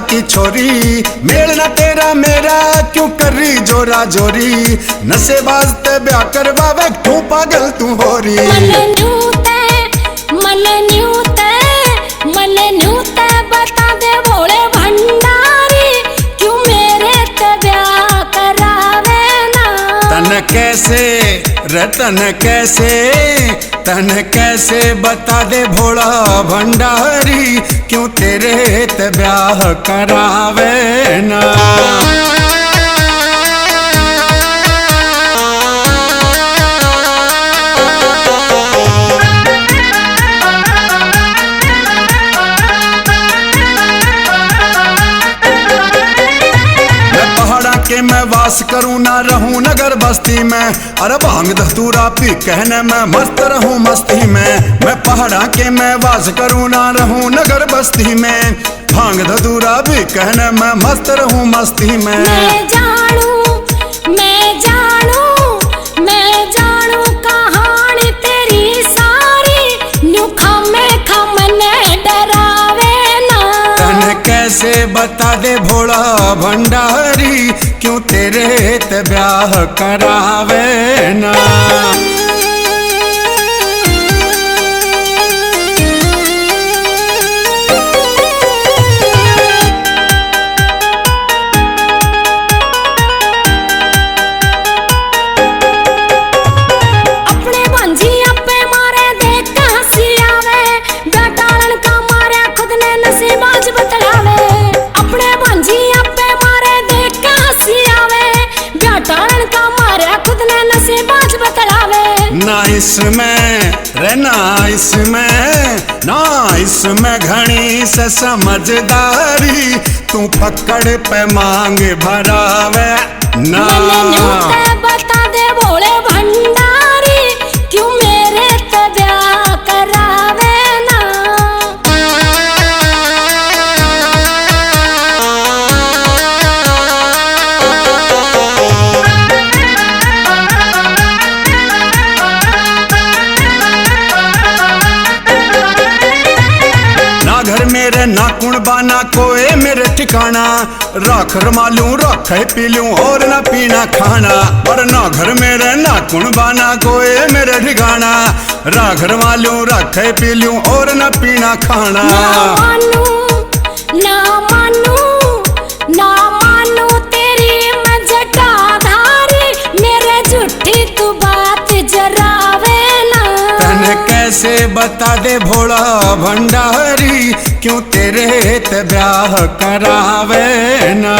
की छोरी, मेल ना तेरा मेरा क्यों कर रही जोरा जोरी, नशे बाजते ब्याह करवावे क्यों पागल तू हो रही। मन न्यूते बता दे भोले भंडारी, क्यों मेरे ते ब्याह करावे ना। तन कैसे तन कैसे बता दे भोला भंडारी, क्यों तेरे ते ब्याह करावे ना। के मैं वास करूं ना रहूं नगर बस्ती में, अरे भांग धतूरा पी कहने मैं मस्त रहूं मस्ती में। मैं पहाड़ा के मैं वास करूं ना रहूं नगर बस्ती में, भांग धतूरा पी कहने मैं मस्त रहूं मस्ती में। मैं जानू कहानी तेरी सारी, न्यू खमे खमने डरावे ना। तन कैसे बता दे भोला भंडारी, क्यों तेरे ते ब्याह करावे ना। अपने भांजी अपे मारे देख के हंसी आवे, बेटालन का मारे खुद ने नसीब आज बतलावे। अपने भांजी अपे मारे देख के हंसी आवे, बेटालन का मारे खुद ने नसीब आज बतलावे। ना इसमें घनी से समझदारी, तू पकड़ पे मांग भरावे ना। बता दे भोले भंडारी, क्यों मेरे ते ब्याह करावे ना। घर मेरे ना कुण बाना कोई मेरे ठिकाना, राख रमालू रख पी लूं और ना पीना खाना। पर ना घर मेरे ना कुण बाना कोई मेरे ठिकाना, राख रमालू रख पी लूं और ना पीना खाना। ना मानू तेरी मैं जटाधारी, मेरे झूठी तू बात जरावे ना। तन कैसे बता दे भोला भंडारी, क्यों तेरे ते ब्याह करावे ना।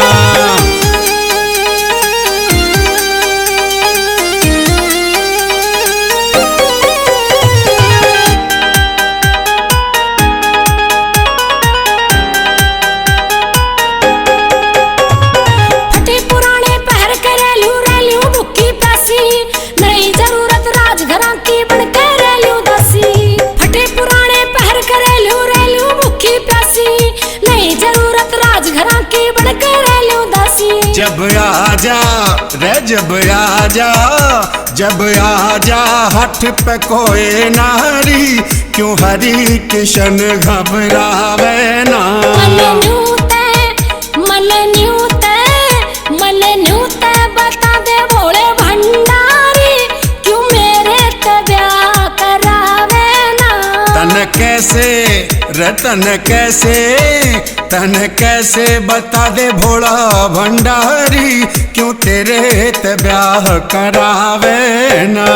फटे पुराने पहर के रेलू भुक्की पैसी, नहीं जरूरत राजघरां की बनके रेलू दासी। फटे पुराने पहर के रेलू भुक्की प्यासी, नहीं जरूरत राजघरां की बनके रेलू दासी। जब आजा हठ पे कोई नारी, क्यों हरी किशन घबरावे ना। मन न्यूते बता दे भोले भंडारी, क्यों मेरे ते ब्याह करावे ना। तन कैसे बता दे भोला भंडारी, क्यों तेरे ते ब्याह करावे ना।